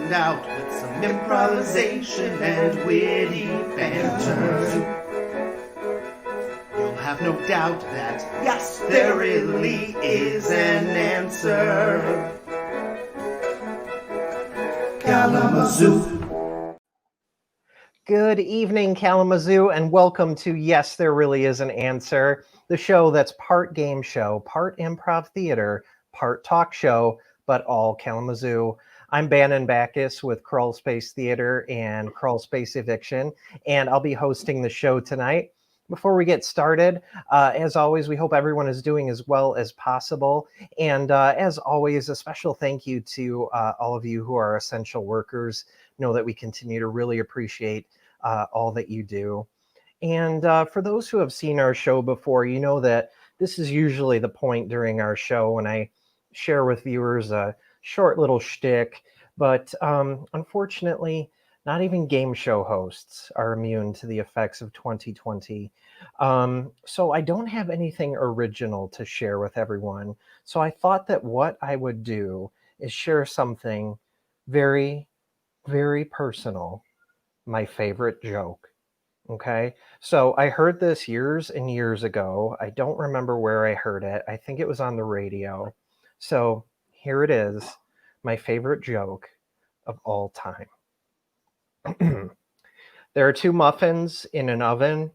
stand out with some improvisation and witty banter. You'll have no doubt that, yes, there really is an answer. Kalamazoo. Good evening, Kalamazoo, and welcome to Yes, There Really Is an Answer, the show that's part game show, part improv theater, part talk show, but all Kalamazoo. I'm Bannon Backus with Crawl Space Theater and Crawl Space Eviction, and I'll be hosting the show tonight. Before we get started, as always, we hope everyone is doing as well as possible. And as always, a special thank you to all of you who are essential workers. Know that we continue to really appreciate all that you do. And for those who have seen our show before, you know that this is usually the point during our show when I share with viewers a short little shtick. But unfortunately, not even game show hosts are immune to the effects of 2020. So I don't have anything original to share with everyone. So I thought that what I would do is share something very, very personal, my favorite joke. Okay, so I heard this years and years ago. I don't remember where I heard it. I think it was on the radio. So here it is, my favorite joke of all time. There are two muffins in an oven.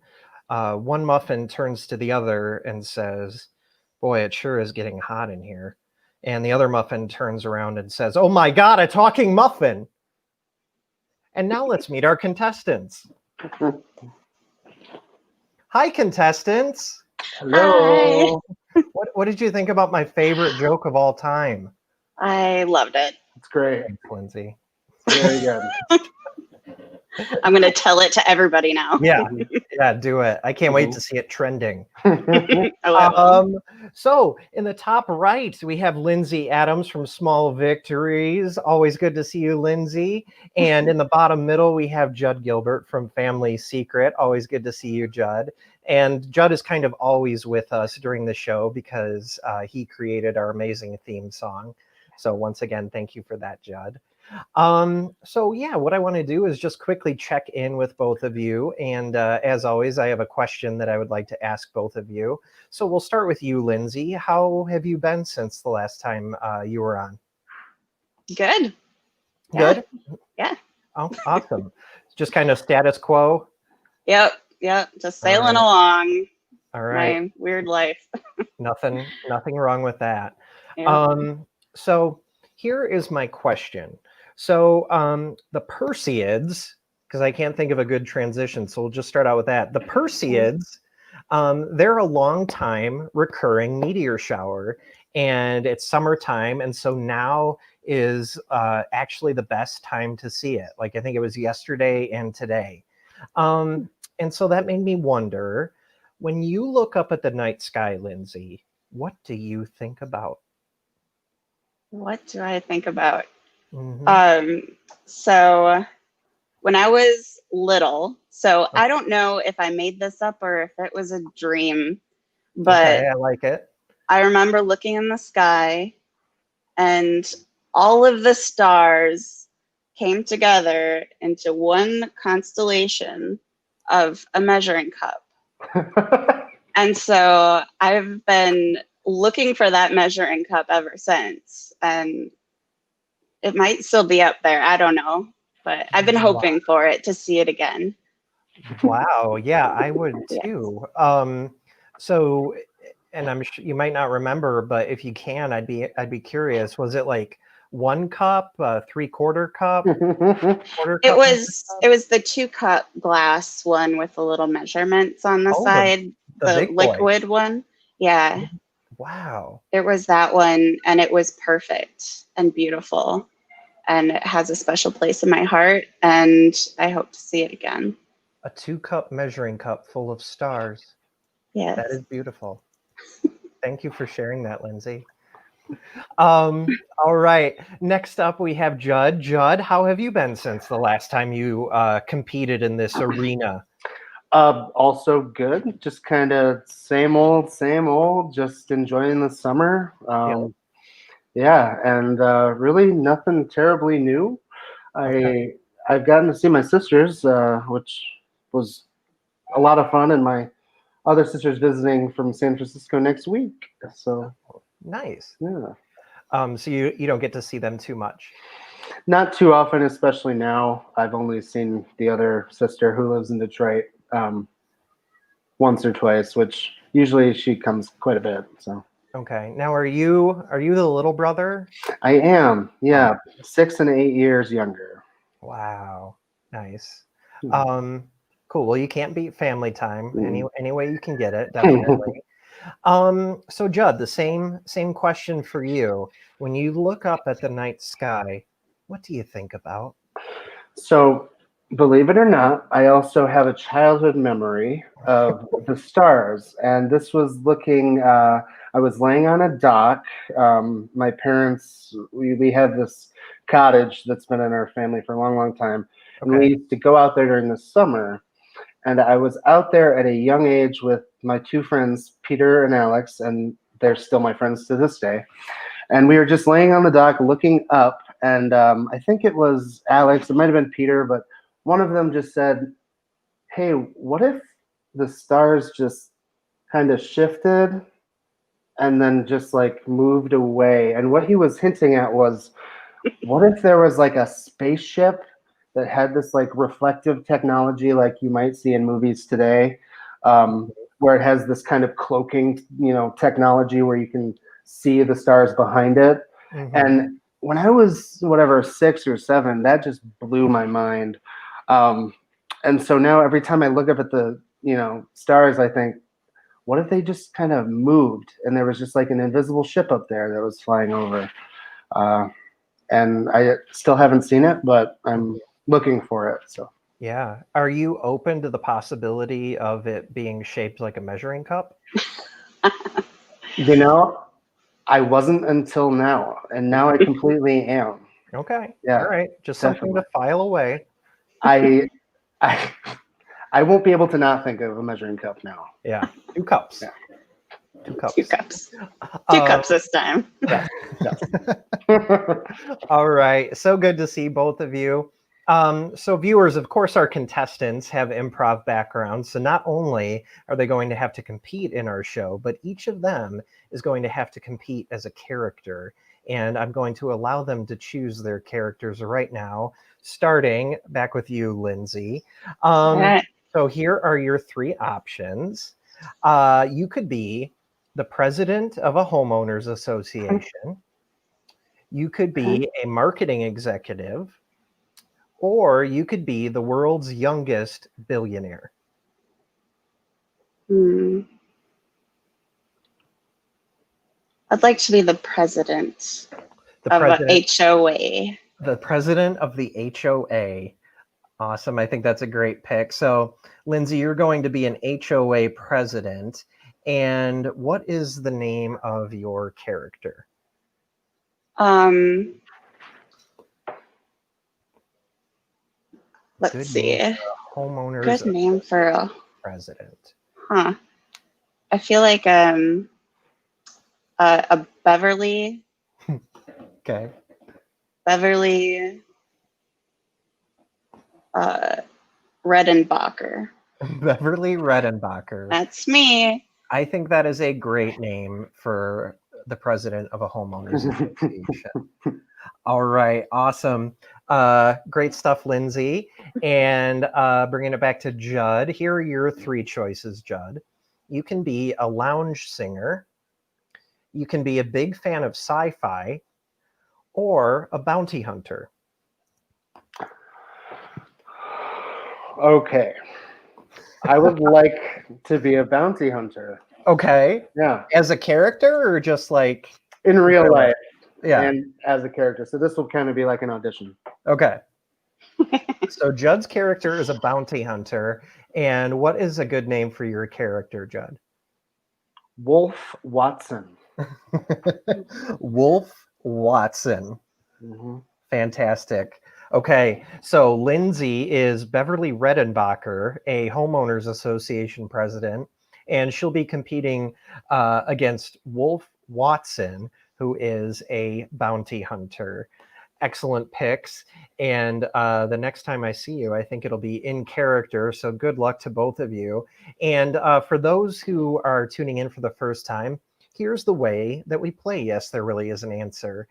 One muffin turns to the other and says, "Boy, it sure is getting hot in here." And the other muffin turns around and says, "Oh my God, a talking muffin." And now let's meet our contestants. Hi, contestants. Hello. What did you think about my favorite joke of all time? I loved it. It's great. Thanks, Lindsay. Very good. I'm going to tell it to everybody now. Yeah, do it. I can't wait to see it trending. So in the top right, we have Lindsay Adams from Small Victories. Always good to see you, Lindsay. And in the bottom middle, we have Judd Gilbert from Family Secret. Always good to see you, Judd. And Judd is kind of always with us during the show because he created our amazing theme song. So once again, thank you for that, Judd. So yeah, what I want to do is just quickly check in with both of you. And as always, I have a question that I would like to ask both of you. So we'll start with you, Lindsay. How have you been since the last time you were on? Good. Good? Yeah. Oh, awesome. Just kind of status quo? Yep. Just sailing along. All right. My weird life. Nothing wrong with that. Yeah. So here is my question. So the Perseids, because I can't think of a good transition, so we'll just start out with that. The Perseids, they're a long time recurring meteor shower, and it's summertime, and so now is actually the best time to see it. Like I think it was yesterday and today. And so that made me wonder, when you look up at the night sky, Lindsay, what do you think about? What do I think about? Mm-hmm. So when I was little, so I don't know if I made this up or if it was a dream, but okay, I like it. I remember looking in the sky and all of the stars came together into one constellation of a measuring cup. And so I've been looking for that measuring cup ever since. And it might still be up there. I don't know. But I've been hoping for it to see it again. Wow. Yeah, I would too. So, and I'm sure you might not remember, but if you can, I'd be curious. Was it like 1 cup, 3/4 cup, quarter cup? It was the 2-cup glass one with the little measurements on the side, the liquid one. Yeah. Wow. It was that one, and it was perfect and beautiful, and it has a special place in my heart, and I hope to see it again. A 2-cup measuring cup full of stars. Yes. That is beautiful. Thank you for sharing that, Lindsay. All right. Next up, we have Judd. Judd, how have you been since the last time you competed in this arena? Also good. Just kind of same old. Just enjoying the summer. Yeah, and really nothing terribly new. I've gotten to see my sisters, which was a lot of fun, and my other sister's visiting from San Francisco next week. So Nice. yeah, So you don't get to see them too much. not too often, especially now. I've only seen the other sister who lives in Detroit once or twice, which usually she comes quite a bit. So Okay. Now, are you the little brother? I am, yeah, 6 and 8 years younger. Wow. Nice. Hmm. Cool. Well, you can't beat family time Mhm. any way you can get it, definitely. So Judd, the same question for you. When you look up at the night sky, what do you think about? So, believe it or not, I also have a childhood memory of the stars. And this was looking, I was laying on a dock. My parents, we had this cottage that's been in our family for a long, long time. And we Okay. used to go out there during the summer. And I was out there at a young age with my two friends, Peter and Alex, and they're still my friends to this day. And we were just laying on the dock looking up, and I think it was Alex, it might have been Peter, but one of them just said, "Hey, what if the stars just kind of shifted and then just like moved away?" And what he was hinting at was, what if there was like a spaceship that had this like reflective technology like you might see in movies today, where it has this kind of cloaking, technology where you can see the stars behind it. Hmm. And when I was whatever 6 or 7, that just blew my mind. Um, and so now every time I look up at the stars, I think, what if they just kind of moved and there was just like an invisible ship up there that was flying over? Uh, and I still haven't seen it, but I'm looking for it. So, Yeah. Are you open to the possibility of it being shaped like a measuring cup? you know, I wasn't until now, and now I completely am. Okay. All Yeah, right. Just something definitely. to file away. I, I, I won't be able to not think of a measuring cup now. Yeah. 2 cups. Yeah. 2 cups. 2 cups. Two Uh, cups this time. Yes, yes. all right. So good to see both of you. So viewers, of course, our contestants have improv backgrounds. So not only are they going to have to compete in our show, but each of them is going to have to compete as a character. And I'm going to allow them to choose their characters right now, starting back with you, Lindsay. All right. So here are your 3 options. You could be the president of a homeowners association. You could Okay. be a marketing executive, or you could be the world's youngest billionaire. Hmm. I'd like to be the president The of a president, HOA. the president of the HOA. Awesome. I think that's a great pick. So, Lindsay, you're going to be an HOA president. And what is the name of your character? Let's Good see. name for a homeowners Good name for a president. I feel like a Beverly Okay. Redenbacher. Beverly Redenbacher. That's me. I think that is a great name for the president of a homeowners association. All right, awesome. Great stuff, Lindsay. And bringing it back to Judd, here are your 3 choices, Judd. You can be a lounge singer, you can be a big fan of sci-fi, or a bounty hunter. Okay. I would like to be a bounty hunter. Okay. Yeah. As a character or just like In real life Yeah. and as a character. So this will kind of be like an audition. Okay. So Judd's character is a bounty hunter. And what is a good name for your character, Judd? Wolf Watson. Wolf Watson. Mm-hmm. Fantastic. Okay, so Lindsay is Beverly Redenbacher, a homeowners association president, and she'll be competing against Wolf Watson, who is a bounty hunter. excellent picks. And the next time I see you, I think it'll be in character. So good luck to both of you. And for those who are tuning in for the first time, here's the way that we play Yes, There Really Is an Answer.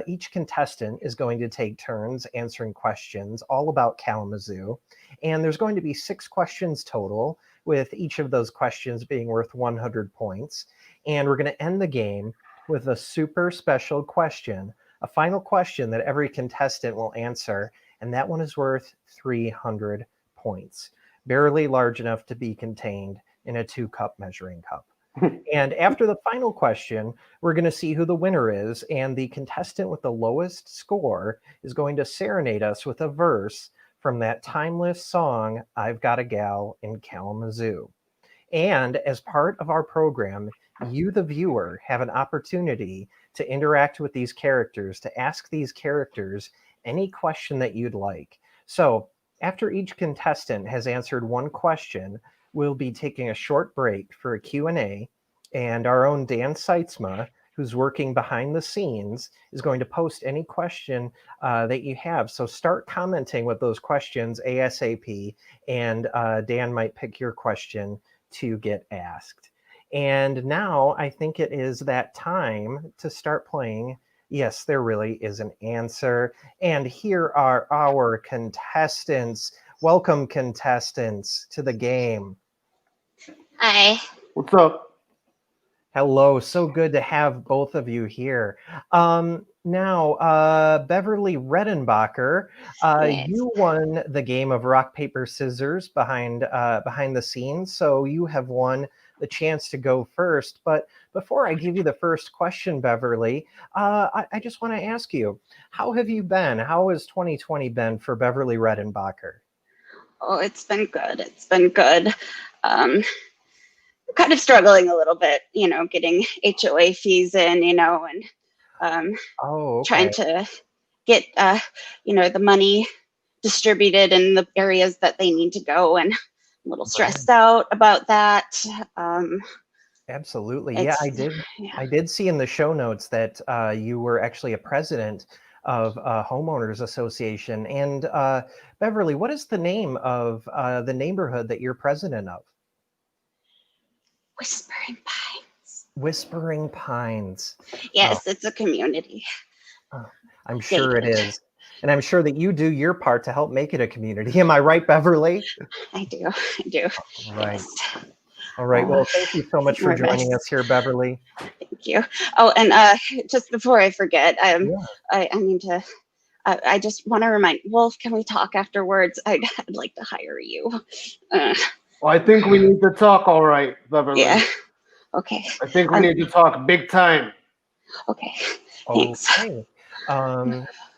Each contestant is going to take turns answering questions all about Kalamazoo. And there's going to be 6 questions total, with each of those questions being worth 100 points. And we're going to end the game with a super special question, a final question that every contestant will answer, and that one is worth 300 points, barely large enough to be contained in a 2-cup measuring cup. And after the final question, we're going to see who the winner is, and the contestant with the lowest score is going to serenade us with a verse from that timeless song, I've Got a Gal in Kalamazoo. And as part of our program, you, the viewer, have an opportunity to interact with these characters, to ask these characters any question that you'd like. So after each contestant has answered one question, we'll be taking a short break for a Q&A, and our own Dan Seitzma, who's working behind the scenes, is going to post any question that you have. So start commenting with those questions ASAP, and Dan might pick your question to get asked. And now I think it is that time to start playing Yes, There Really Is an Answer. And here are our contestants. Welcome, contestants, to the game. Hi. What's up? Hello, so good to have both of you here. Now, Beverly Redenbacher, Yes. you won the game of rock, paper, scissors behind the scenes, so you have won the chance to go first. But before I give you the first question, Beverly, I just want to ask you, how have you been? How has 2020 been for Beverly Redenbacher? Oh, it's been good. It's been good. Kind of struggling a little bit, getting HOA fees in, and Oh, okay. trying to get, the money distributed in the areas that they need to go, and a little stressed out about that. Absolutely. Yeah, I did see in the show notes that you were actually a president of a homeowners association. And Beverly, what is the name of the neighborhood that you're president of? Whispering Pines. Whispering Pines. Yes, it's a community. I'm sure it is. And I'm sure that you do your part to help make it a community. Am I right, Beverly? I do. Right. Yes. All right. Well, thank you so much for joining us here, Beverly. Thank you. Oh, and just before I forget, I need to. I just want to remind Wolf. Can we talk afterwards? I'd like to hire you. Well, I think we need to talk. All right, Beverly. Yeah. Okay. I think we need to talk big time. Okay. Thanks. Okay.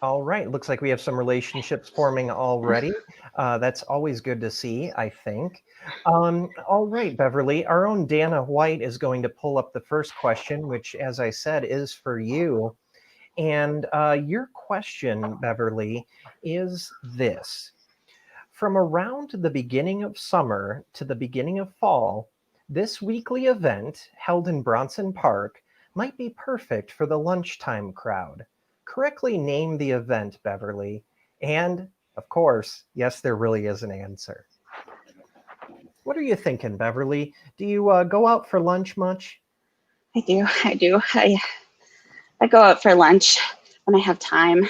All right. Looks like we have some relationships forming already. That's always good to see, I think. All right, Beverly. Our own Dana White is going to pull up the first question, which, as I said, is for you. And your question, Beverly, is this. From around the beginning of summer to the beginning of fall, this weekly event held in Bronson Park might be perfect for the lunchtime crowd. Correctly name the event, Beverly. And, of course, yes, there really is an answer. What are you thinking, Beverly? Do you go out for lunch much? I do. I go out for lunch when I have time.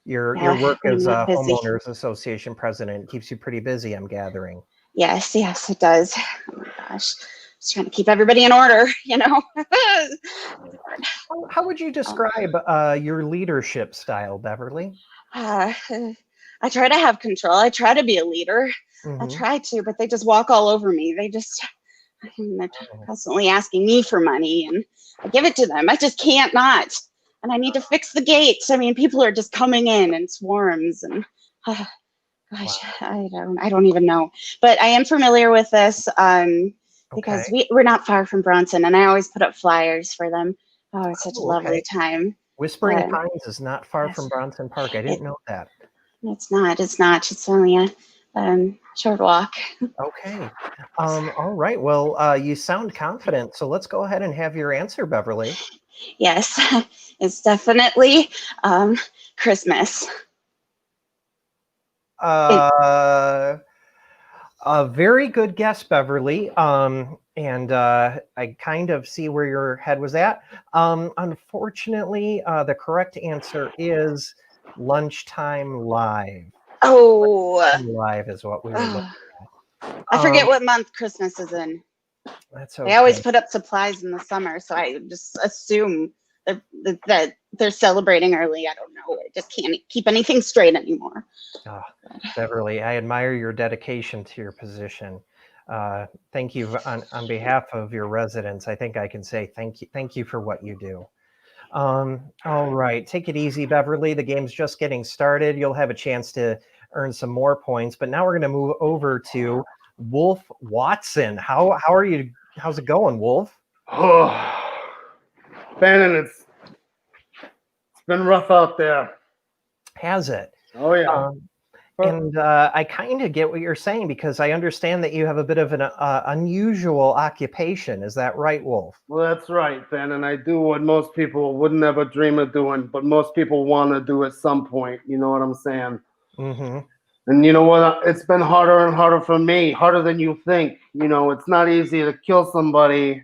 Your work as a homeowners association president keeps you pretty busy, I'm gathering. Yes, it does. Oh my gosh. Just trying to keep everybody in order, How would you describe your leadership style, Beverly? I try to have control. I try to be a leader. I try to, but they just walk all over me. They're constantly asking me for money, and I give it to them. I just can't not. And I need to fix the gates. I mean, people are just coming in swarms, and gosh, I don't even know. But I am familiar with this because we're not far from Bronson, and I always put up flyers for them. Oh, it's such a lovely time. Whispering Pines is not far from Bronson Park. I didn't know that. It's not. It's only a short walk. Okay. All right. Well, you sound confident, so let's go ahead and have your answer, Beverly. Yes. It's definitely Christmas. A very good guess, Beverly. And I kind of see where your head was at. Unfortunately, the correct answer is Lunchtime Live. Oh, Live is what we were looking at. I forget what month Christmas is in. That's They always okay. put up supplies in the summer, so I just assume that they're celebrating early. I don't know. I just can't keep anything straight anymore. Beverly, I admire your dedication to your position. Thank you on behalf of your residents. I think I can say thank you for what you do. All right, take it easy, Beverly. The game's just getting started. You'll have a chance to earn some more points, but now we're going to move over to Wolf Watson. How are you? How's it going, Wolf? Oh, Bannon, it's been rough out there. Has it? Oh yeah. And I kind of get what you're saying because I understand that you have a bit of an unusual occupation. Is that right, Wolf? Well, that's right, Bannon. I do what most people would never dream of doing, but most people want to do at some point. You know what I'm saying? Mm-hmm. And you know what? It's been harder and harder for me, harder than you think. You know, it's not easy to kill somebody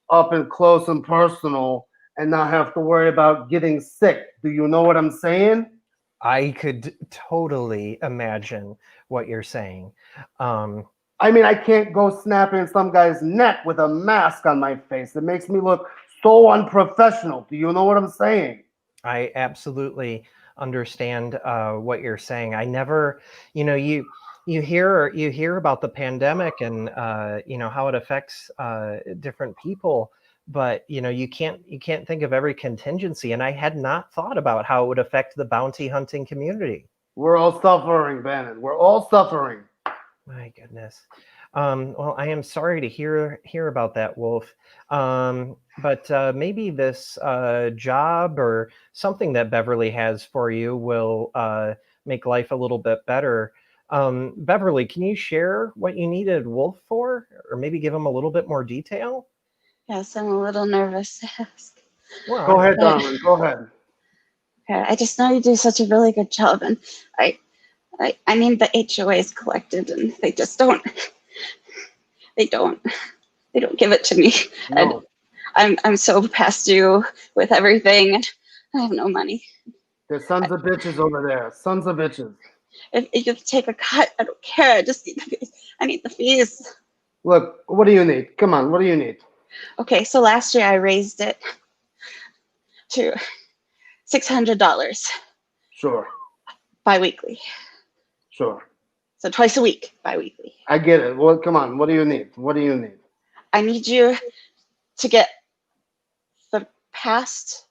up and close and personal and not have to worry about getting sick. Do you know what I'm saying? I could totally imagine what you're saying. I mean, I can't go snapping some guy's neck with a mask on my face. It makes me look so unprofessional. Do you know what I'm saying? I absolutely understand what you're saying. I never, you hear about the pandemic and how it affects different people, but you can't think of every contingency. And I had not thought about how it would affect the bounty hunting community. We're all suffering, Bannon. We're all suffering. My goodness. Well, I am sorry to hear about that, Wolf. But maybe this job or something that Beverly has for you will make life a little bit better. Beverly, can you share what you needed Wolf for, or maybe give him a little bit more detail? Yes, I'm a little nervous to ask. Well, Go ahead, darling. Go ahead. Okay, I just know you do such a really good job, and I mean the HOA is collected, and they just don't. They don't give it to me. No. And I'm so past due with everything. I have no money. There's sons of bitches over there. Sons of bitches. If you take a cut, I don't care. I just need the fees. I need the fees. Look, what do you need? Come on, what do you need? Okay, so last year I raised it to $600 Sure. biweekly. Sure. So twice a week, biweekly. I get it. Well, come on. What do you need? What do you need? I need you to get the past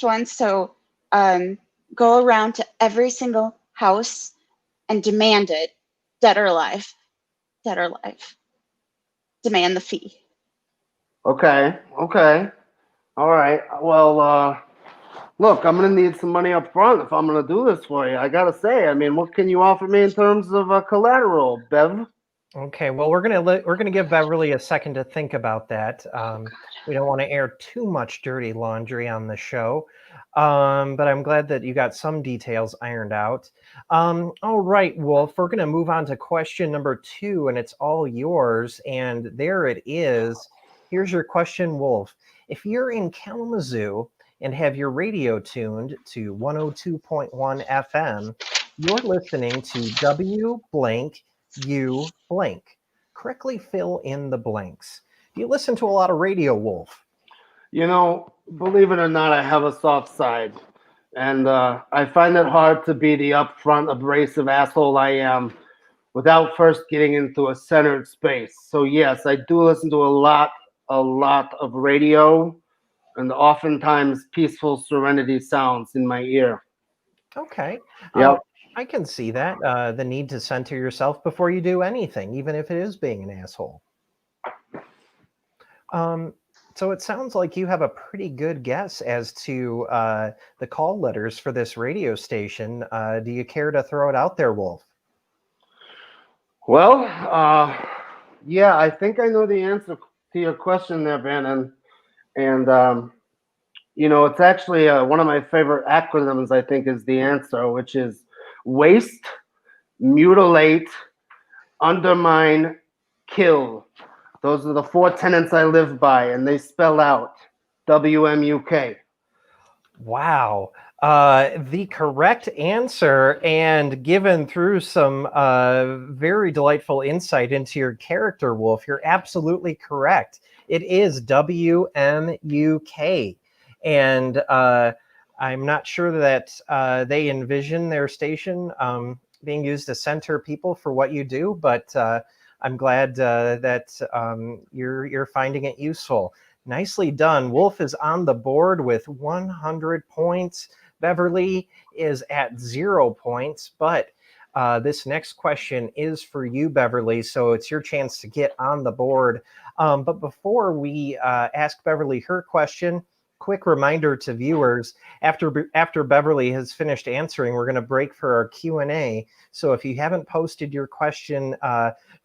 ones. So go around to every single house and demand it, dead or alive. Dead or alive. Demand the fee. Okay. Okay. All right. Well, look, I'm gonna need some money up front if I'm gonna do this for you. I gotta say, I mean, what can you offer me in terms of collateral, Bev? Okay, well, we're gonna give Beverly a second to think about that. We don't want to air too much dirty laundry on the show, but I'm glad that you got some details ironed out. All right, Wolf, we're gonna move on to question number 2, and it's all yours. And there it is. Here's your question, Wolf. If you're in Kalamazoo and have your radio tuned to 102.1 FM, you're listening to W blank U blank. Correctly fill in the blanks. Do you listen to a lot of radio, Wolf? You know, believe it or not, I have a soft side. And I find it hard to be the upfront, abrasive asshole I am without first getting into a centered space. So, yes, I do listen to a lot of radio, and oftentimes peaceful serenity sounds in my ear. Okay. Yep. I can see that. The need to center yourself before you do anything, even if it is being an asshole. So it sounds like you have a pretty good guess as to the call letters for this radio station. Do you care to throw it out there, Wolf? Well, yeah, I think I know the answer to your question there, Bannon. And It's actually one of my favorite acronyms, I think, is the answer, which is waste, mutilate, undermine, kill. Those are the 4 tenets I live by, and they spell out WMUK. Wow. The correct answer, and given through some very delightful insight into your character, Wolf, you're absolutely correct. It is WMUK. And I'm not sure that they envision their station being used to center people for what you do, but I'm glad that you're finding it useful. Nicely done. Wolf is on the board with 100 points. Beverly is at 0 points, but this next question is for you, Beverly, so it's your chance to get on the board. But before we ask Beverly her question, quick reminder to viewers, after Beverly has finished answering, we're going to break for our Q&A. So if you haven't posted your question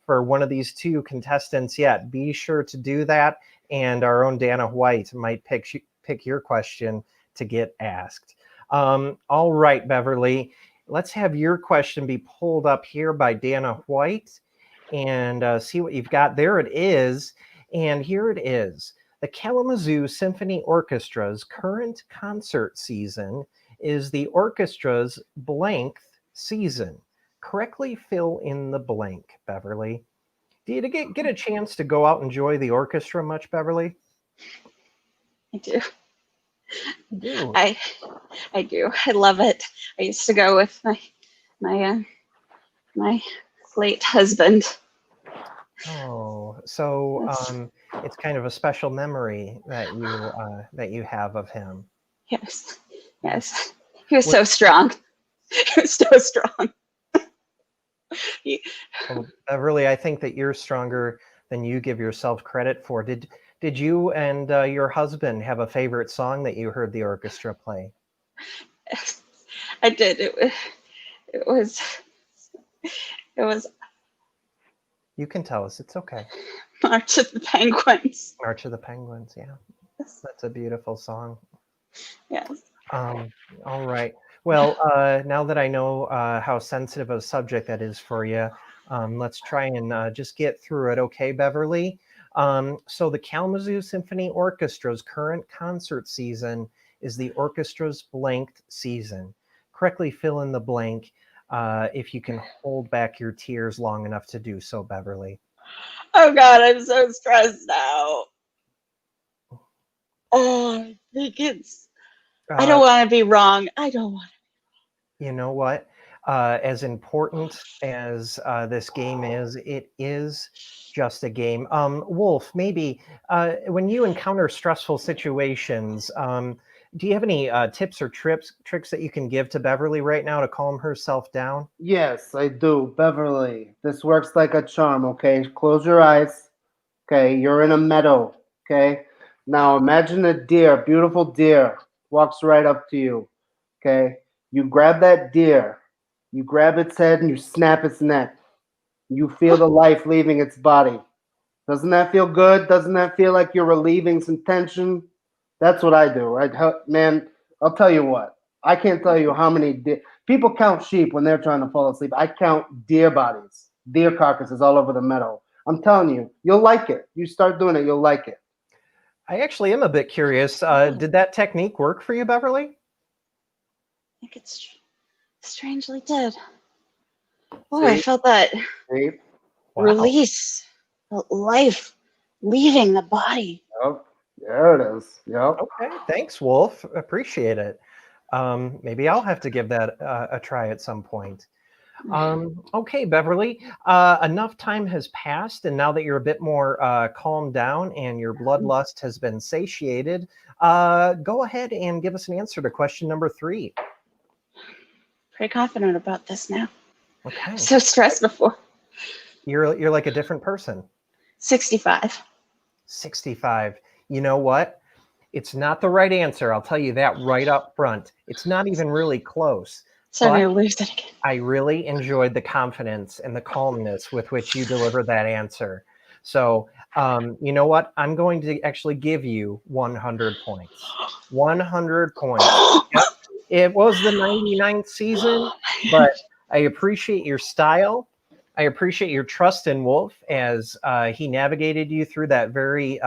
for one of these 2 contestants yet, be sure to do that. And our own Dana White might pick your question to get asked. All right, Beverly, let's have your question be pulled up here by Dana White and see what you've got. There it is. And here it is. The Kalamazoo Symphony Orchestra's current concert season is the orchestra's blank season. Correctly fill in the blank, Beverly. Do you get a chance to go out and enjoy the orchestra much, Beverly? I do. You do. I do. I love it. I used to go with my late husband. Oh, so it's kind of a special memory that you have of him. Yes. He was so strong. He was so strong. Well, Beverly, I think that you're stronger than you give yourself credit for. Did you and your husband have a favorite song that you heard the orchestra play? I did. It was. You can tell us. It's okay. March of the Penguins. March of the Penguins. Yeah, that's a beautiful song. Yes. All right. Well, now that I know how sensitive a subject that is for you, let's try and just get through it. Okay, Beverly? So the Kalamazoo Symphony Orchestra's current concert season is the orchestra's blanked season. Correctly fill in the blank if you can hold back your tears long enough to do so, Beverly. Oh God, I'm so stressed out. Oh, I think it's. I don't want to be wrong. I don't want to. You know what? As important as this game is, it is just a game. Wolf, maybe when you encounter stressful situations, do you have any tips or tricks that you can give to Beverly right now to calm herself down? Yes, I do. Beverly, this works like a charm, okay? Close your eyes. Okay, you're in a meadow, okay? Now imagine a deer, beautiful deer, walks right up to you, okay? You grab that deer, you grab its head and you snap its neck. You feel the life leaving its body. Doesn't that feel good? Doesn't that feel like you're relieving some tension? That's what I do. Man, I'll tell you what. I can't tell you how many people count sheep when they're trying to fall asleep. I count deer bodies, deer carcasses all over the meadow. I'm telling you, you'll like it. You start doing it, you'll like it. I actually am a bit curious. Did that technique work for you, Beverly? I think it strangely did. Oh, I felt that release, the life leaving the body. Yep. There it is. Yep. Okay, thanks, Wolf. Appreciate it. Maybe I'll have to give that a try at some point. Okay, Beverly, enough time has passed, and now that you're a bit more calmed down and your bloodlust has been satiated, go ahead and give us an answer to question number 3. Pretty confident about this now. Okay. I'm so stressed before. You're like a different person. 65. 65. You know what? It's not the right answer. I'll tell you that right up front. It's not even really close. So I'm going to lose it again. I really enjoyed the confidence and the calmness with which you delivered that answer. So You know what? I'm going to actually give you 100 points. 100 points. Yep. It was the 99th season, but I appreciate your style. I appreciate your trust in Wolf as he navigated you through that very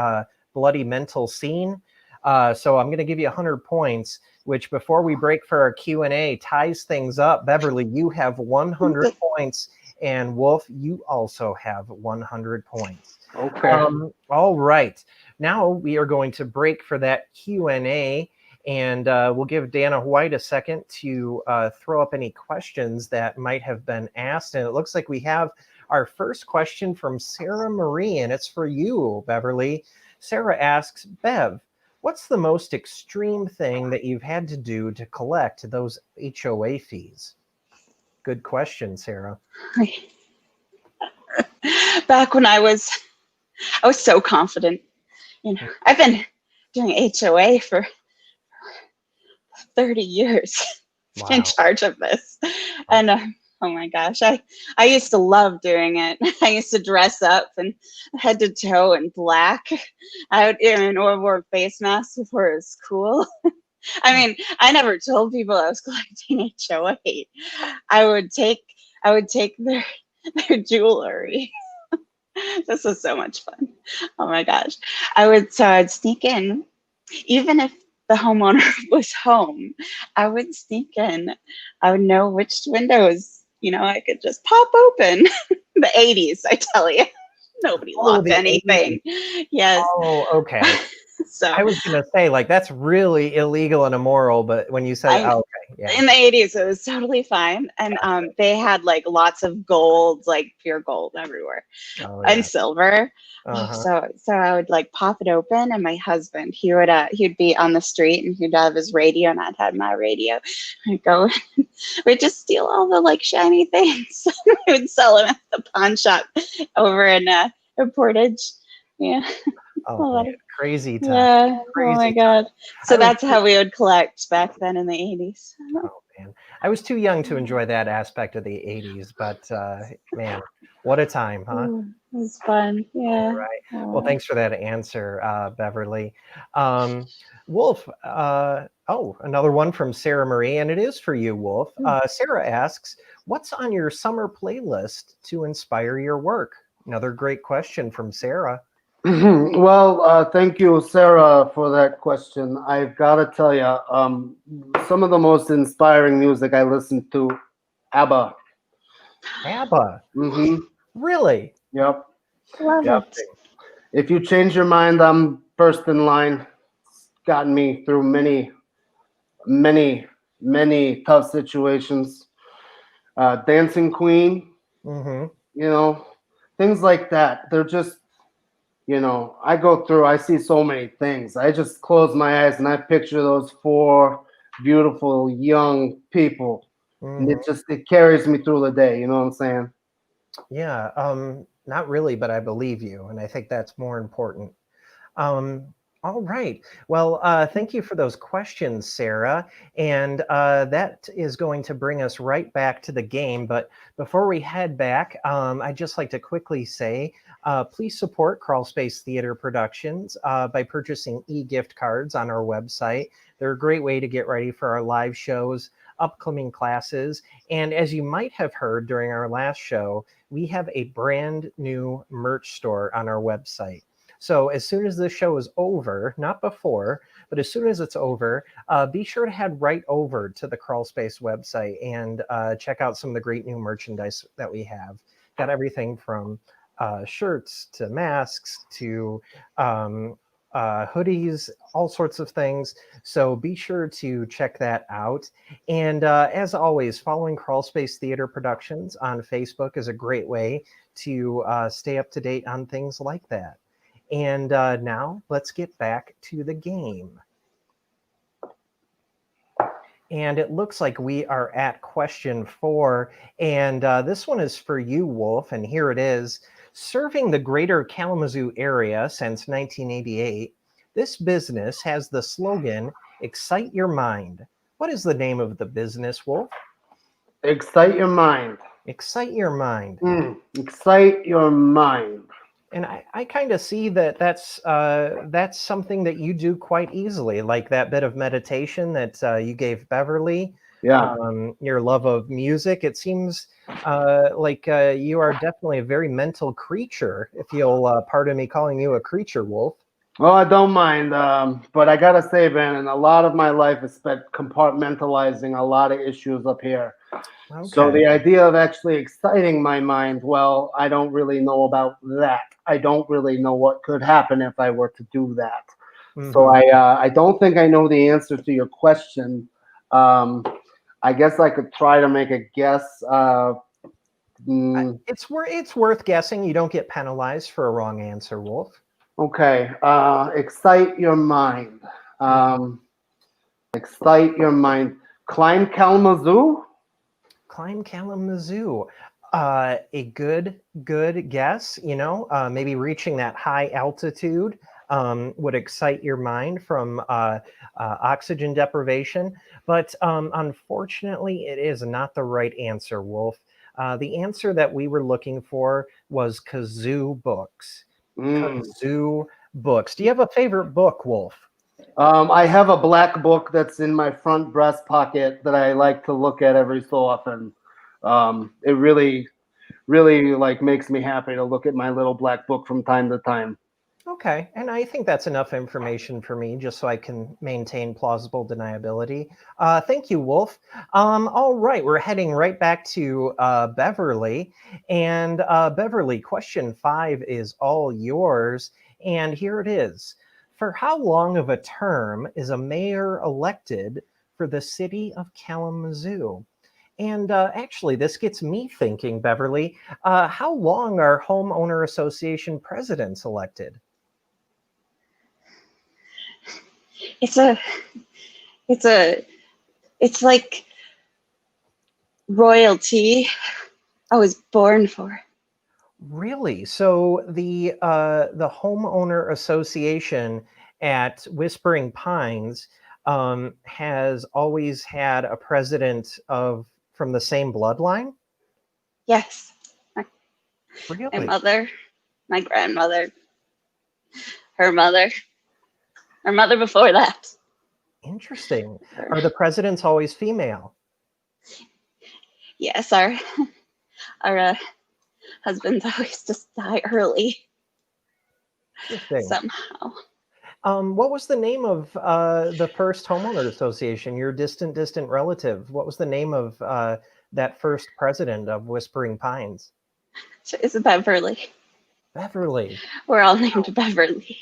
bloody mental scene. So I'm going to give you 100 points, which before we break for our Q&A ties things up. Beverly, you have 100 points, and Wolf, you also have 100 points. Okay. All right. Now we are going to break for that Q&A, and we'll give Dana White a second to throw up any questions that might have been asked. And it looks like we have our first question from Sarah Marie, and it's for you, Beverly. Sarah asks, Bev, what's the most extreme thing that you've had to do to collect those HOA fees? Good question, Sarah. Back when I was so confident. You know, I've been doing HOA for 30 years. Wow. In charge of this. And oh my gosh, I used to love doing it. I used to dress up and head to toe in black. I would even wore face masks before it was cool. I mean, I never told people I was collecting HOA. I would take their jewelry. This was so much fun. Oh my gosh. I'd sneak in, even if the homeowner was home, I would sneak in. I would know which windows, I could just pop open. The 80s, I tell you. Nobody locked anything. 80s. Yes. Oh, okay. So I was going to say, like, that's really illegal and immoral, but when you said, okay. Yeah. In the 80s, it was totally fine. And they had, like, lots of gold, like, pure gold everywhere. Oh, yeah. And silver. So I would, like, pop it open, and my husband, he'd be on the street, and he'd have his radio, and I'd have my radio. I'd go, we'd just steal all the, like, shiny things. We would sell them at the pawn shop over in Portage. Yeah. Oh, man. Crazy time. Yeah. Crazy oh my God. So that's how we would collect back then in the 80s. Oh man, I was too young to enjoy that aspect of the 80s, but man, what a time, huh? It was fun. Yeah. All right. Well, thanks for that answer, Beverly. Wolf. Another one from Sarah Marie, and it is for you, Wolf. Sarah asks, "What's on your summer playlist to inspire your work?" Another great question from Sarah. Well, thank you, Sarah, for that question. I've got to tell you, some of the most inspiring music I listen to, ABBA. ABBA? Mm-hmm. Really? Yep. Love it. If you change your mind, I'm first in line. It's gotten me through many, many, many tough situations. Dancing Queen, things like that. They're just, I see so many things. I just close my eyes and I picture those four beautiful young people. And it carries me through the day. You know what I'm saying? Yeah. Not really, but I believe you. And I think that's more important. All right. Well, thank you for those questions, Sarah. And that is going to bring us right back to the game. But before we head back, I'd just like to quickly say, please support Crawl Space Theater Productions by purchasing e-gift cards on our website. They're a great way to get ready for our live shows, upcoming classes. And as you might have heard during our last show, we have a brand new merch store on our website. So as soon as this show is over, not before, but as soon as it's over, be sure to head right over to the Crawl Space website and check out some of the great new merchandise that we have. Got everything from shirts to masks to hoodies, all sorts of things. So be sure to check that out. And as always, following Crawl Space Theater Productions on Facebook is a great way to stay up to date on things like that. And now let's get back to the game. And it looks like we are at question 4. And this one is for you, Wolf. And here it is. Serving the greater Kalamazoo area since 1988, this business has the slogan, Excite Your Mind. What is the name of the business, Wolf? Excite Your Mind. Excite Your Mind. Excite Your Mind. And I kind of see that that's something that you do quite easily, like that bit of meditation that you gave Beverly. Yeah. Your love of music. It seems like you are definitely a very mental creature, if you'll pardon me calling you a creature, Wolf. Well, I don't mind, but I gotta say, Bannon, a lot of my life is spent compartmentalizing a lot of issues up here. So Okay. the idea of actually exciting my mind, well, I don't really know about that. I don't really know what could happen if I were to do that. So Mhm. I don't think I know the answer to your question. I guess I could try to make a guess. Mm, It's worth guessing. You don't get penalized for a wrong answer, Wolf. okay, excite your mind. Um, excite your mind. Climb Kalamazoo? Climb Kalamazoo. A good guess. You know, maybe reaching that high altitude would excite your mind from oxygen deprivation. But unfortunately, it is not the right answer, Wolf. The answer that we were looking for was kazoo books. Mm. Kazoo books. Do you have a favorite book, Wolf? I have a black book that's in my front breast pocket that I like to look at every so often. It really like makes me happy to look at my little black book from time to time. Okay, and I think that's enough information for me just so I can maintain plausible deniability. Thank you, Wolf. All right, we're heading right back to Beverly. And Beverly, question 5 is all yours. And here it is. For how long of a term is a mayor elected for the city of Kalamazoo? And actually, this gets me thinking, Beverly, how long are homeowner association presidents elected? It's a, it's a, it's like royalty. I was born for. Really? So the homeowner association at Whispering Pines has always had a president of from the same bloodline? Yes, my Really? mother, my grandmother, her mother, her mother before that. Interesting. Are the presidents always female? Yes, our husbands always just die early Interesting. somehow. What was the name of the first homeowner association? Your distant relative. What was the name of that first president of Whispering Pines? It's Beverly. Beverly. We're all named Beverly.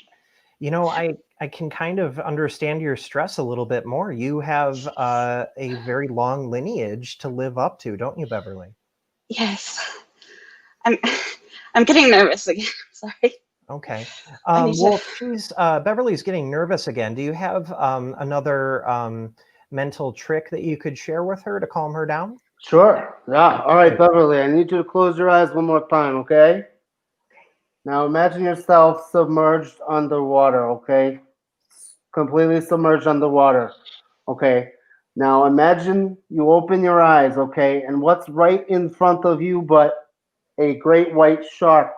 You know, I can kind of understand your stress a little bit more. You have a very long lineage to live up to, don't you, Beverly? Yes, I'm. I'm getting nervous again. Sorry. Okay. I need to. Well, she's Beverly's getting nervous again. Do you have another mental trick that you could share with her to calm her down? Sure. Yeah. All right, Great. Beverly, I need you to close your eyes one more time, okay? Now imagine yourself submerged underwater, okay? Completely submerged underwater. Okay. Now imagine you open your eyes, okay? And what's right in front of you but a great white shark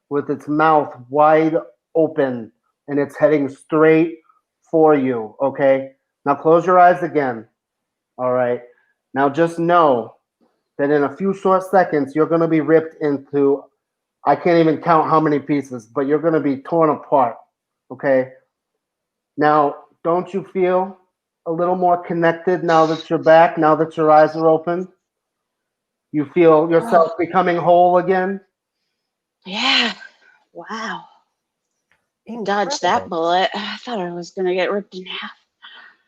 with its mouth wide open and it's heading straight for you, okay? Now close your eyes again. All right. Now just know that in a few short seconds you're going to be ripped into, I can't even count how many pieces, but you're going to be torn apart, okay? Now, don't you feel a little more connected now that you're back, now that your eyes are open? You feel Oh, yourself becoming whole again? yeah. Wow. I dodged that Incredible. bullet. I thought I was gonna get ripped in half.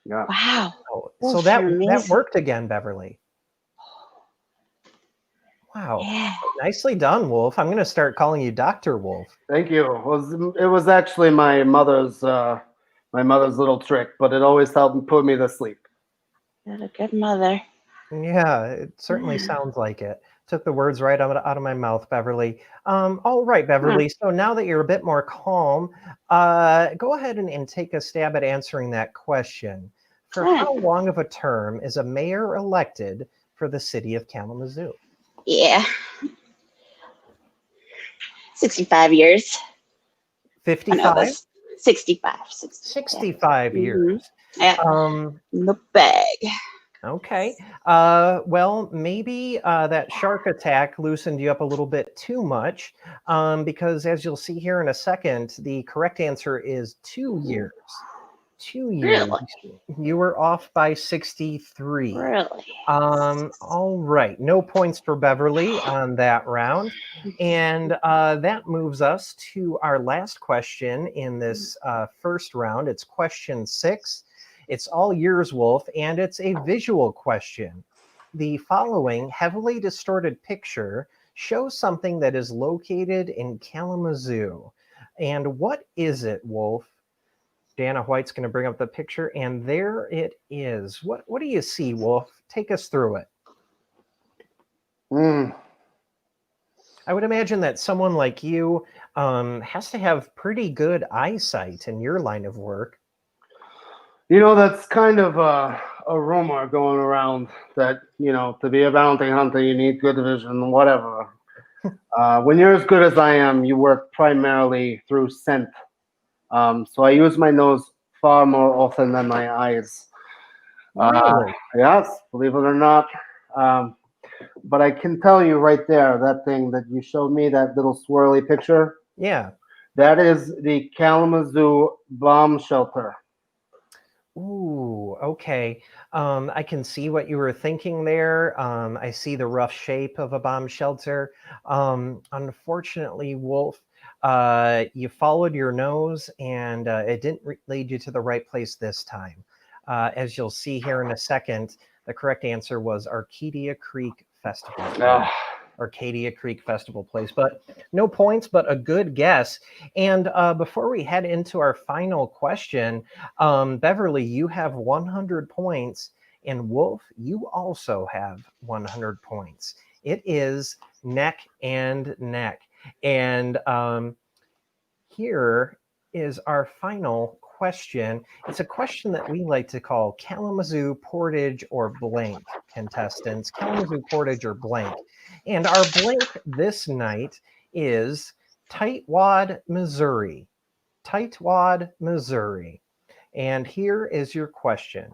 Yeah. Wow. So Wolf, you're that amazing. worked again, Beverly. Wow. Yeah. Nicely done, Wolf. I'm going to start calling you Dr. Wolf. Thank you. It was actually my mother's little trick, but it always helped put me to sleep. Got a good mother. Yeah, it certainly Yeah. sounds like it. Took the words right out of my mouth, Beverly. All right, Huh. Beverly. So now that you're a bit more calm, go ahead and take a stab at answering that question. For Huh. how long of a term is a mayor elected for the city of Kalamazoo? Yeah. 65 years. I know 55? this. 65. 65 Mhm. years. Yeah, Um, in the bag. okay. Well, maybe that shark attack loosened you up a little bit too much, because as you'll see here in a second, the correct answer is 2 years. 2 years. Really? You were off by 63. Really? All right. No points for Beverly on that round. And that moves us to our last question in this first round. It's question 6. It's all yours, Wolf, and it's a visual question. The following heavily distorted picture shows something that is located in Kalamazoo. And what is it, Wolf? Dana White's going to bring up the picture, and there it is. What do you see, Wolf? Take us through it. Mm. I would imagine that someone like you has to have pretty good eyesight in your line of work. You know, that's kind of a rumor going around that, you know, to be a bounty hunter, you need good vision, whatever. When you're as good as I am, you work primarily through scent. So I use my nose far more often than my eyes. Really? Yes, believe it or not. But I can tell you right there, that thing that you showed me, that little swirly picture, Yeah. that is the Kalamazoo bomb shelter. Ooh, okay. I can see what you were thinking there. I see the rough shape of a bomb shelter. Unfortunately, Wolf, you followed your nose and it didn't lead you to the right place this time. As you'll see here in a second, the correct answer was Arcadia Creek Festival Place. Ah. Arcadia Creek Festival Place, but no points, but a good guess. And before we head into our final question, Beverly, you have 100 points, and Wolf, you also have 100 points. It is neck and neck. And here is our final question. It's a question that we like to call Kalamazoo, Portage, or blank, contestants. Kalamazoo, Portage, or blank. And our blank this night is Tightwad, Missouri. Tightwad, Missouri. And here is your question.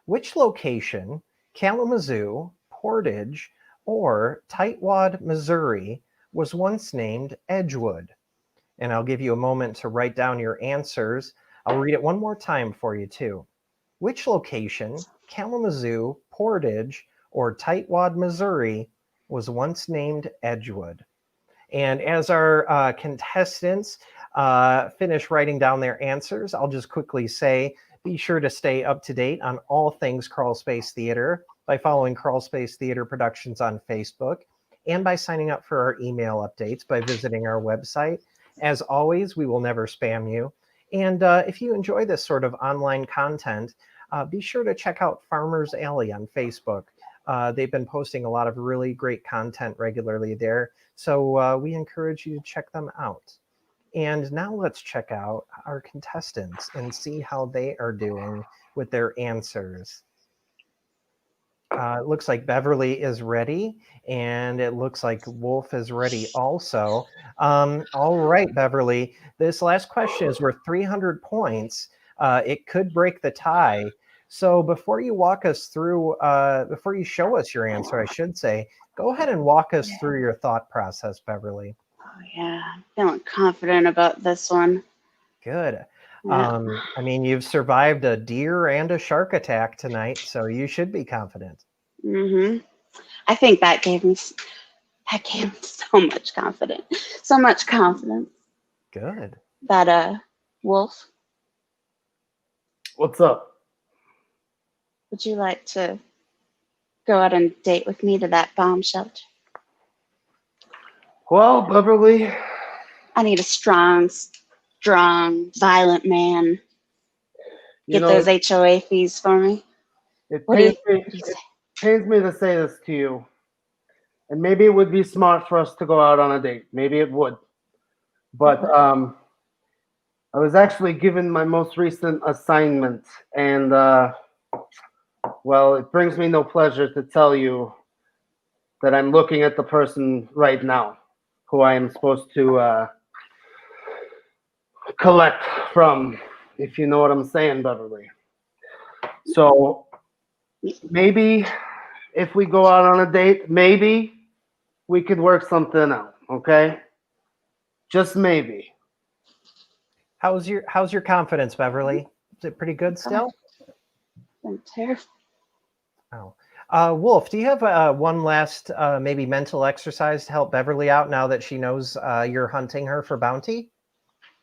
Which location, Kalamazoo, Portage, or Tightwad, Missouri, was once named Edgewood? And I'll give you a moment to write down your answers. I'll read it one more time for you, too. Which location, Kalamazoo, Portage, or Tightwad, Missouri, was once named Edgewood? And as our contestants finish writing down their answers, I'll just quickly say, be sure to stay up to date on all things Crawl Space Theater by following Crawl Space Theater Productions on Facebook and by signing up for our email updates by visiting our website. As always, we will never spam you. And if you enjoy this sort of online content, be sure to check out Farmer's Alley on Facebook. They've been posting a lot of really great content regularly there. So we encourage you to check them out. And now let's check out our contestants and see how they are doing with their answers. It looks like Beverly is ready, and it looks like Wolf is ready also. All right, Beverly, this last question is worth 300 points. It could break the tie. So before you walk us through, before you show us your answer, I should say, go ahead and walk us through your thought process, Beverly. Oh, yeah. I'm feeling confident about this one. Good. Yeah. I mean, you've survived a deer and a shark attack tonight, so you should be confident. Mm-hmm. I think that gave me so much confidence. So much confidence. Good. That Wolf, What's up? would you like to go out on a date with me to that bomb shelter? Well, Beverly, I need a strong, violent man. you Get know, those HOA fees for me. it What do you it pains me to say this to you, and maybe it would be smart for us to go out on a date. Maybe it would. But I was actually given my most recent assignment, and well, it brings me no pleasure to tell you that I'm looking at the person right now who I am supposed to collect from, if you know what I'm saying, Beverly. So maybe if we go out on a date, maybe we could work something out, okay? Just maybe. How's your confidence, Beverly? Is it pretty good still? I'm terrified. Oh. Wolf, do you have one last maybe mental exercise to help Beverly out now that she knows you're hunting her for bounty?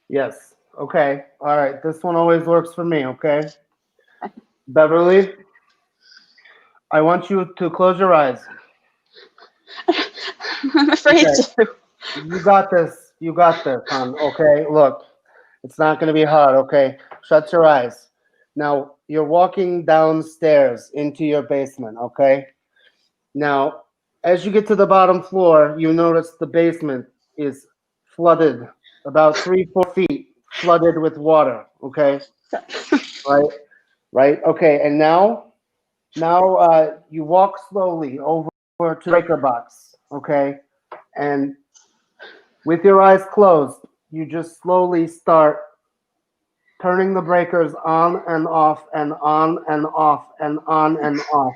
Yes. Okay. All right. This one always works for me, okay? Beverly, I want you to close your eyes. I'm afraid Okay. to. You got this. You got this, hon. Okay. Look, it's not going to be hard, okay? Shut your eyes. Now, you're walking downstairs into your basement, okay? Now, as you get to the bottom floor, you notice the basement is flooded, about 3-4 feet flooded with water, okay? Right? Right? Okay, and now you walk slowly over to the breaker box, okay? And with your eyes closed, you just slowly start turning the breakers on and off and on and off and on and off.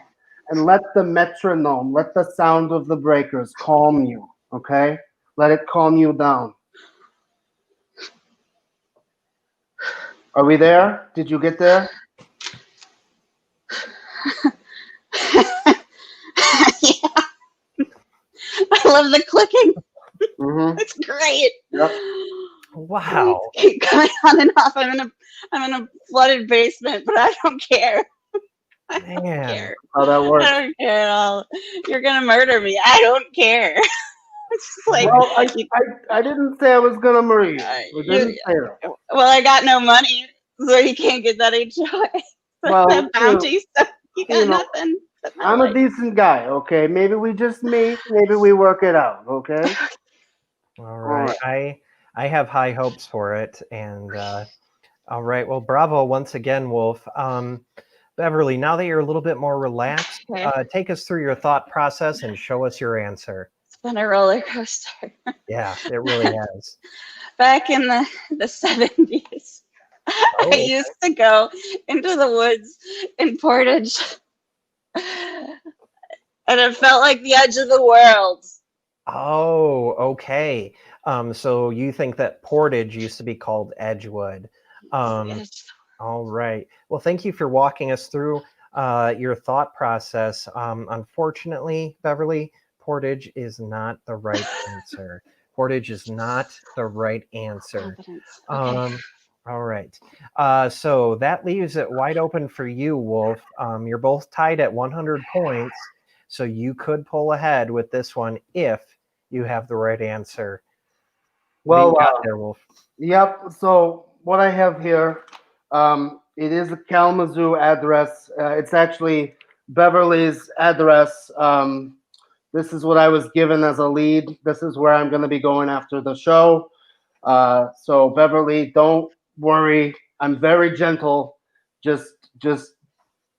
And let the metronome, let the sound of the breakers calm you, okay? Let it calm you down. Are we there? Did you get there? Yeah. I love the clicking. Mm-hmm. It's great. Yep. Wow. Keep going on and off. I'm in a flooded basement, but I don't care. I don't Man. care. How that works. I don't care at all. You're gonna murder me. I don't care. It's just like, Well, I didn't say I was gonna murder you. I didn't say that. well, I got no money, so you can't get that HOA. Well, That bounty, so you got you know, nothing. but my I'm a life. decent guy, okay? Maybe we just meet. Maybe we work it out, okay? All right. I have high hopes for it. And all right. Well, bravo once again, Wolf. Beverly, now that you're a little bit more relaxed, Okay. take us through your thought process and show us your answer. It's been a roller coaster. Yeah, it really has. Back in the 70s, I used to go into the woods in Portage, and it felt like the edge of the world. Oh, okay. So you think that Portage used to be called Edgewood. All right. Well, thank you for walking us through your thought process. Unfortunately, Beverly, Portage is not the right answer. Portage is not the right answer. Confidence. Okay. All right. So that leaves it wide open for you, Wolf. You're both tied at 100 points, so you could pull ahead with this one if you have the right answer. Well, what do you got there, Wolf? Yep. So what I have here, it is a Kalamazoo address. It's actually Beverly's address. This is what I was given as a lead. This is where I'm going to be going after the show. So Beverly, don't worry. I'm very gentle. Just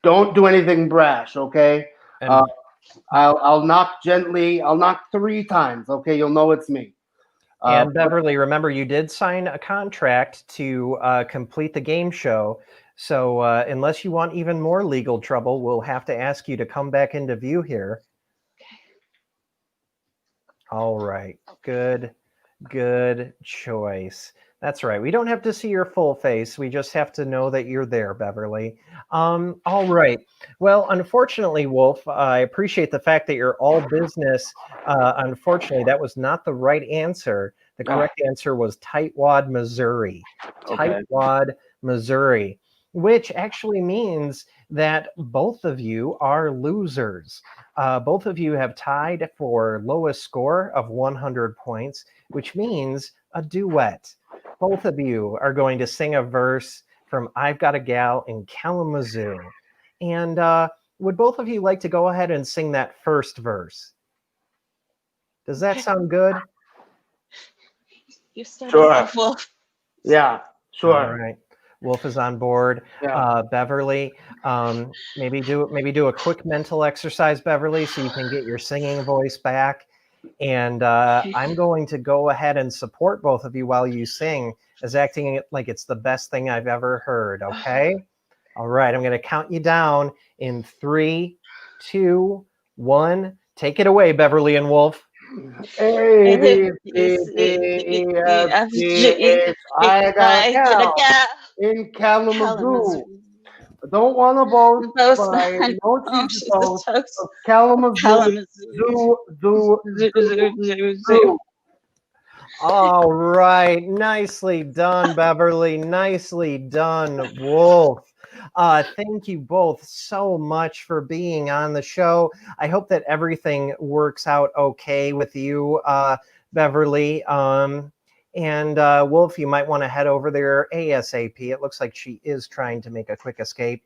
don't do anything brash, okay? And I'll knock gently. I'll knock 3 times, okay? You'll know it's me. And Beverly, remember, you did sign a contract to complete the game show. So unless you want even more legal trouble, we'll have to ask you to come back into view here. All right. Good choice. That's right. We don't have to see your full face. We just have to know that you're there, Beverly. All right. Well, unfortunately, Wolf, I appreciate the fact that you're all business. Unfortunately, that was not the right answer. The correct answer was Tightwad, Missouri. Okay. Tightwad, Missouri, which actually means that both of you are losers. Both of you have tied for lowest score of 100 points, which means a duet. Both of you are going to sing a verse from I've Got a Gal in Kalamazoo. And would both of you like to go ahead and sing that first verse? Does that sound good? You start Sure. us off, Wolf. Yeah, sure. All right. Wolf is on board. Yeah. Beverly, maybe do a quick mental exercise, Beverly, so you can get your singing voice back. And I'm going to go ahead and support both of you while you sing, as acting like it's the best thing I've ever heard, okay? All right, I'm going to count you down in 3, 2, 1. Take it away, Beverly and Wolf. A, B, C, D, E, F, G, H, I got a cow in Kalamazoo. I don't want to boast, but I know she's the toast of Kalamazoo. Zoo. All right, nicely done, Beverly. Nicely done, Wolf. Thank you both so much for being on the show. I hope that everything works out okay with you, Beverly. And Wolf, you might want to head over there ASAP. It looks like she is trying to make a quick escape.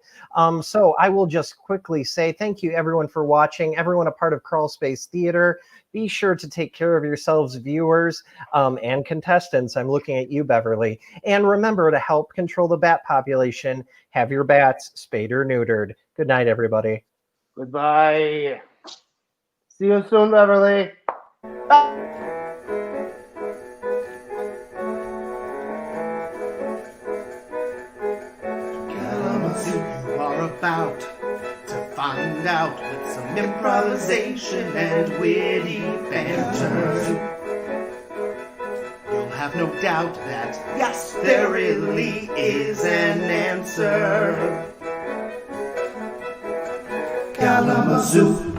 So I will just quickly say thank you, everyone, for watching. Everyone a part of Crawl Space Theater. Be sure to take care of yourselves, viewers and contestants. I'm looking at you, Beverly. And remember to help control the bat population. Have your bats spayed or neutered. Good night, everybody. Goodbye. See you soon, Beverly. Kalamazoo, you are about to find out with some improvisation and witty banter. You'll have no doubt that, yes, there really is an answer. Kalamazoo.